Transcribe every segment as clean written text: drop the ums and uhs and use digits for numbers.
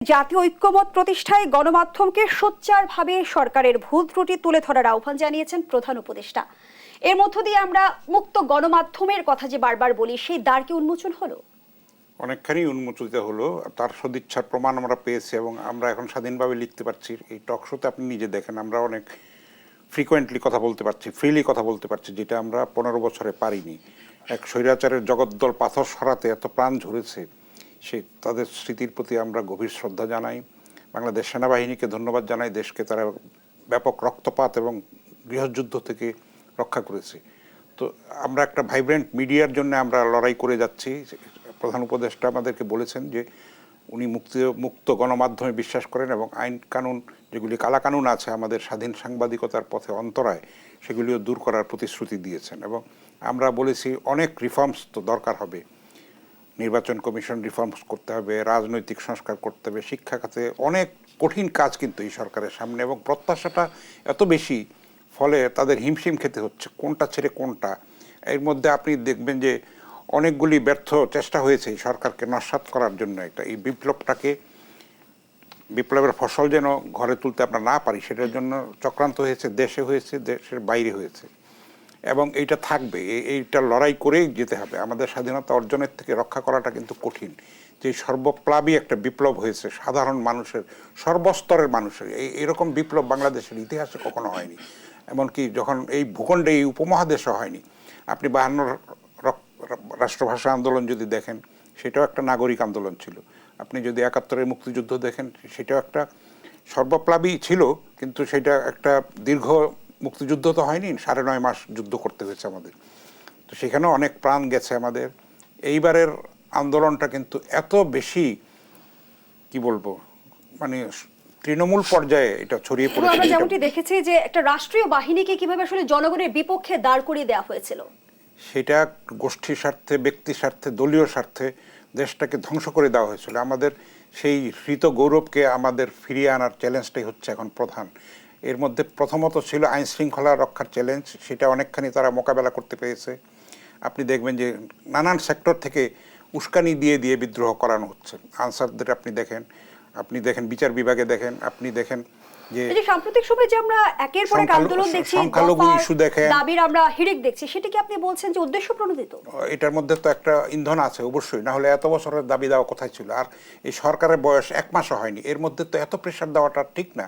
জাতীয় ঐক্যমত প্রতিষ্ঠায় গণমাধ্যমকে সোচ্চারভাবে সরকারের ভুল ত্রুটি তুলে ধরার আহ্বান জানিয়েছেন প্রধান উপদেষ্টা। এর মধ্য দিয়ে আমরা মুক্ত গণমাধ্যমের কথা যে বারবার বলি, সেই দ্বার কি উন্মোচন হলো? অনেকখানি উন্মোচিত হলো। তার সদিচ্ছার প্রমাণ আমরা পেয়েছি এবং আমরা এখন স্বাধীনভাবে লিখতে পারছি। এই টক শোতে আপনি নিজে দেখেন, আমরা অনেক ফ্রিকোয়েন্টলি কথা বলতে পারছি, ফ্রিলি কথা বলতে পারছি, যেটা আমরা 15 বছরে পারিনি। এক স্বৈরাচারের জগদ্দল পাথর সরাতে এত প্রাণ ঝরেছে, তাদের স্মৃতির প্রতি আমরা গভীর শ্রদ্ধা জানাই। বাংলাদেশ সেনাবাহিনীকে ধন্যবাদ জানাই, দেশকে তারা ব্যাপক রক্তপাত এবং গৃহযুদ্ধ থেকে রক্ষা করেছে। তো আমরা একটা ভাইব্রেন্ট মিডিয়ার জন্য আমরা লড়াই করে যাচ্ছি। প্রধান উপদেষ্টা আমাদেরকে বলেছেন যে উনি মুক্ত গণমাধ্যমে বিশ্বাস করেন এবং আইন কানুন, যেগুলি কালাকানুন আছে আমাদের স্বাধীন সাংবাদিকতার পথে অন্তরায়, সেগুলিও দূর করার প্রতিশ্রুতি দিয়েছেন। এবং আমরা বলেছি অনেক রিফর্মস তো দরকার হবে, নির্বাচন কমিশন রিফর্মস করতে হবে, রাজনৈতিক সংস্কার করতে হবে, শিক্ষা খাতে অনেক কঠিন কাজ কিন্তু এই সরকারের সামনে, এবং প্রত্যাশাটা এত বেশি, ফলে তাদের হিমশিম খেতে হচ্ছে কোনটা ছেড়ে কোনটা। এর মধ্যে আপনি দেখবেন যে অনেকগুলি ব্যর্থ চেষ্টা হয়েছে এই সরকারকে নস্যাৎ করার জন্য। এই বিপ্লবের ফসল যেন ঘরে তুলতে আমরা না পারি, সেটার জন্য চক্রান্ত হয়েছে, দেশে হয়েছে, দেশের বাইরে হয়েছে, এবং এইটা থাকবে। এইটা লড়াই করেই যেতে হবে। আমাদের স্বাধীনতা অর্জনের থেকে রক্ষা করাটা কিন্তু কঠিন। যে সর্বপ্লাবী একটা বিপ্লব হয়েছে সাধারণ মানুষের, সর্বস্তরের মানুষের, এরকম বিপ্লব বাংলাদেশের ইতিহাসে কখনো হয়নি। এমনকি যখন এই ভূখণ্ডে, এই উপমহাদেশে হয়নি। আপনি 52 রাষ্ট্রভাষা আন্দোলন যদি দেখেন, সেটাও একটা নাগরিক আন্দোলন ছিল। আপনি যদি 71-এর মুক্তিযুদ্ধ দেখেন, সেটাও একটা সর্বপ্লাবী ছিল, কিন্তু সেটা একটা দীর্ঘ মুক্তিযুদ্ধ তো হয়নি, 9.5 মাস যুদ্ধ করতে হয়েছে আমাদের। তো সেখানেও অনেক প্রাণ গেছে আমাদের। এইবারের আন্দোলনটা কিন্তু এত বেশি, কি বলবো, মানে তৃণমূল পর্যায়ে এটা ছড়িয়ে পড়েছে। আমরা যেমনটি দেখেছি যে একটা রাষ্ট্রীয় বাহিনীকে কিভাবে আসলে জনগণের বিপক্ষে দাঁড় করিয়ে দেওয়া হয়েছিল, সেটা গোষ্ঠীর স্বার্থে, ব্যক্তি স্বার্থে, দলীয় স্বার্থে দেশটাকে ধ্বংস করে দেওয়া হয়েছিল। আমাদের সেই হৃত গৌরবকে আমাদের ফিরিয়ে আনার চ্যালেঞ্জটাই হচ্ছে এখন প্রধান। এর মধ্যে প্রথমত ছিল আইন শৃঙ্খলা রক্ষার চ্যালেঞ্জ, সেটা অনেকখানি তারা মোকাবেলা করতে পেরেছে। আপনি দেখবেন যে নানান সেক্টর থেকে উস্কানি দিয়ে দিয়ে বিদ্রোহ করানো হচ্ছে। আনসারদের আপনি দেখেন বিচার বিভাগে দেখেন, আপনি দেখেন যে সাম্প্রতিক সময়ে যে আমরা একের পর এক আন্দোলন দেখছি, সংখ্যালঘু ইস্যু দেখেন, দাবির আমরা হিড়িক দেখছি, সেটা কি আপনি বলছেন যে উদ্দেশ্য প্রণোদিত? এটার মধ্যে তো একটা ইন্ধন আছে অবশ্যই, না হলে এত বছরের দাবি দেওয়া কোথায় ছিল? আর এই সরকারের বয়স 1 মাসও হয়নি, এর মধ্যে তো এত প্রেশার দেওয়াটা ঠিক না।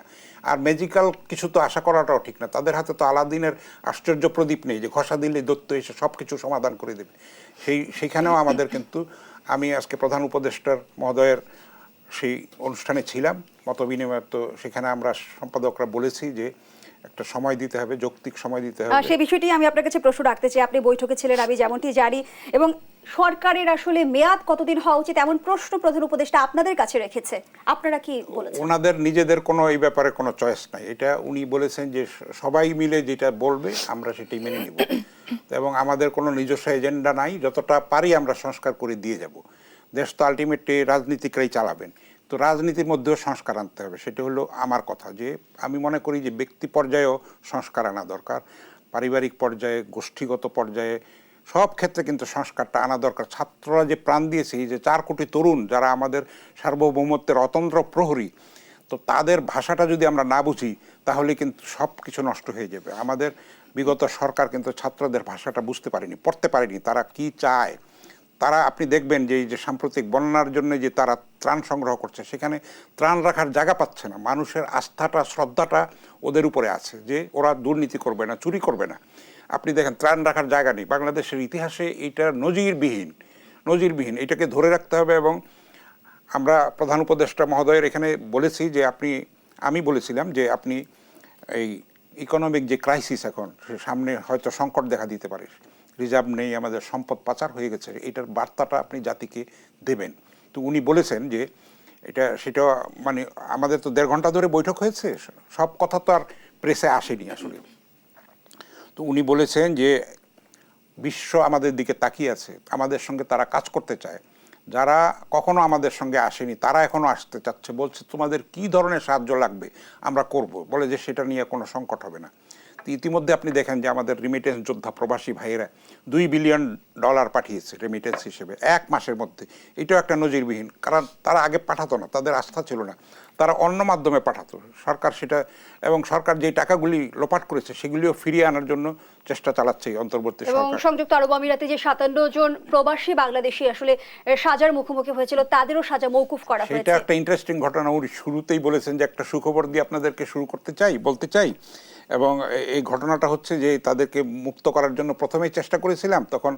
আর ম্যাজিক্যাল কিছু তো আশা করাটাও ঠিক না। তাদের হাতে তো আলাদিনের আশ্চর্য প্রদীপ নেই যে ঘষা দিলে দৈত্য এসে সব কিছু সমাধান করে দেবে। সেইখানেও আমাদের কিন্তু, আমি আজকে প্রধান উপদেষ্টার মহোদয়ের সেই অনুষ্ঠানে ছিলাম মত বিনিময়, তো সেখানে আমরা সম্পাদকরা বলেছি যে একটা সময় দিতে হবে, যৌক্তিক সময় দিতে হবে। সেই বিষয়টি আমি আপনার কাছে প্রশ্ন রাখতে চাই। আপনি বৈঠকে ছিলেন, আমি যেমনটি জানি, এবং সরকারের আসলে মেয়াদ কতদিন হওয়া উচিত এমন প্রশ্ন প্রধান উপদেষ্টা আপনাদের কাছে রেখেছে, আপনারা কি বলেছেন? ওনাদের নিজেদের কোনো এই ব্যাপারে কোনো চয়েস নাই। এটা উনি বলেছেন যে সবাই মিলে যেটা বলবে আমরা সেটাই মেনে নিব, এবং আমাদের কোনো নিজস্ব এজেন্ডা নাই। যতটা পারি আমরা সংস্কার করে দিয়ে যাব। দেশ তো আলটিমেটলি রাজনীতিকরাই চালাবেন, তো রাজনীতির মধ্যেও সংস্কার আনতে হবে। সেটা হলো আমার কথা, যে আমি মনে করি যে ব্যক্তি পর্যায়েও সংস্কার আনা দরকার, পারিবারিক পর্যায়ে, গোষ্ঠীগত পর্যায়ে, সব ক্ষেত্রে কিন্তু সংস্কারটা আনা দরকার। ছাত্ররা যে প্রাণ দিয়েছে, এই যে 4 কোটি তরুণ যারা আমাদের সার্বভৌমত্বের অতন্ত্র প্রহরী, তো তাদের ভাষাটা যদি আমরা না বুঝি তাহলে কিন্তু সব কিছু নষ্ট হয়ে যাবে। আমাদের বিগত সরকার কিন্তু ছাত্রদের ভাষাটা বুঝতে পারেনি, পড়তে পারেনি, তারা কি চায়। তারা, আপনি দেখবেন যে এই যে সাম্প্রতিক বন্যার জন্য যে তারা ত্রাণ সংগ্রহ করছে, সেখানে ত্রাণ রাখার জায়গা পাচ্ছে না। মানুষের আস্থাটা, শ্রদ্ধাটা ওদের উপরে আছে যে ওরা দুর্নীতি করবে না, চুরি করবে না। আপনি দেখেন ত্রাণ রাখার জায়গা নেই। বাংলাদেশের ইতিহাসে এটা নজিরবিহীন। এটাকে ধরে রাখতে হবে। এবং আমরা প্রধান উপদেষ্টা মহোদয়ের এখানে বলেছি যে আমি বলেছিলাম যে আপনি এই ইকোনমিক যে ক্রাইসিস, এখন সামনে হয়তো সংকট দেখা দিতে পারে, রিজার্ভ নেই, আমাদের সম্পদ পাচার হয়ে গেছে, এটার বার্তাটা আপনি জাতিকে দেবেন। তো উনি বলেছেন যে সেটা মানে আমাদের তো 1.5 ঘন্টা ধরে বৈঠক হয়েছে, সব কথা তো আর প্রেসে আসেনি আসলে। তো উনি বলেছেন যে বিশ্ব আমাদের দিকে তাকিয়ে আছে, আমাদের সঙ্গে তারা কাজ করতে চায়। যারা কখনো আমাদের সঙ্গে আসেনি তারা এখনো আসতে চাচ্ছে, বলছে তোমাদের কি ধরনের সাহায্য লাগবে আমরা করব, বলে যে সেটা নিয়ে কোনো সংকট হবে না। ইতিমধ্যে আপনি দেখেন যে আমাদের রিমিটেন্স যোদ্ধা প্রবাসী ভাইয়েরা $2 বিলিয়ন পাঠিয়েছে রেমিটেন্স হিসেবে 1 মাসের মধ্যে। এটাও একটা নজিরবিহীন, কারণ তারা আগে পাঠাতো না, তাদের আস্থা ছিল না, তারা অন্য মাধ্যমে পাঠাতো। সরকার সেটা, এবং সরকার যে টাকাগুলি লোপাট করেছে সেগুলিও ফিরিয়ে আনার জন্য চেষ্টা চালাচ্ছে এই অন্তর্বর্তী এবং সরকার। সংযুক্ত আরব আমিরাতে যে 57 জন প্রবাসী বাংলাদেশী আসলে সাজার মুখোমুখি হয়েছিল, তাদেরও সাজা মওকুফ করা সেটা হয়েছে। একটা ইন্টারেস্টিং ঘটনা। উনি শুরুতেই বলেছেন যে একটা সুখবর দিয়ে আপনাদেরকে শুরু বলতে চাই, এবং এই ঘটনাটা হচ্ছে যে তাদেরকে মুক্ত করার জন্য প্রথমেই চেষ্টা করেছিলাম, তখন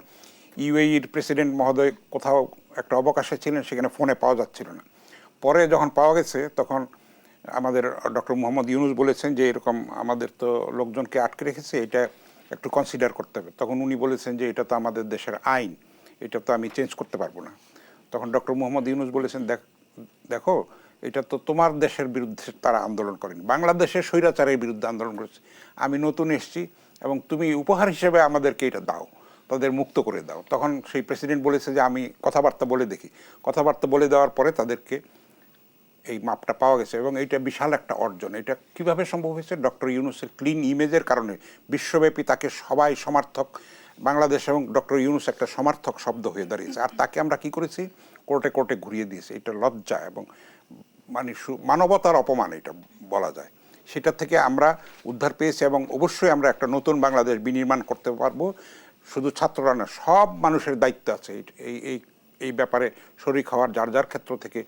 ইউএইর প্রেসিডেন্ট মহোদয় কোথাও একটা অবকাশে ছিলেন, সেখানে ফোনে পাওয়া যাচ্ছিল না। পরে যখন পাওয়া গেছে তখন আমাদের ডক্টর মোহাম্মদ ইউনূস বলেছেন যে এরকম আমাদের তো লোকজনকে আটকে রেখেছে, এটা একটু কনসিডার করতে হবে। তখন উনি বলেছেন যে এটা তো আমাদের দেশের আইন, এটা তো আমি চেঞ্জ করতে পারবো না। তখন ডক্টর মোহাম্মদ ইউনূস বলেছেন, দেখো এটা তো তোমার দেশের বিরুদ্ধে তারা আন্দোলন করেনি, বাংলাদেশের স্বৈরাচারের বিরুদ্ধে আন্দোলন করেছে। আমি নতুন এসেছি এবং তুমি উপহার হিসেবে আমাদেরকে এটা দাও, তাদের মুক্ত করে দাও। তখন সেই প্রেসিডেন্ট বলেছে যে আমি কথাবার্তা বলে দেখি। কথাবার্তা বলে দেওয়ার পরে তাদেরকে এই মাপটা পাওয়া গেছে, এবং এইটা বিশাল একটা অর্জন। এটা কিভাবে সম্ভব হয়েছে? ডক্টর ইউনূসের ক্লিন ইমেজের কারণে বিশ্বব্যাপী তাকে সবাই সমর্থক, বাংলাদেশ এবং ডক্টর ইউনূস একটা সমর্থক শব্দ হয়ে দাঁড়িয়েছে। আর তাকে আমরা কি করেছি? কোর্টে কোর্টে ঘুরিয়ে দিয়েছি। এটা লজ্জা এবং মানে মানবতার অপমান এটা বলা যায়। সেটা থেকে আমরা উদ্ধার পেয়েছি, এবং অবশ্যই আমরা একটা নতুন বাংলাদেশ বিনির্মাণ করতে পারবো। শুধু ছাত্ররা না, সব মানুষের দায়িত্ব আছে এই ব্যাপারে শরিক হওয়ার, যার যার ক্ষেত্র থেকে।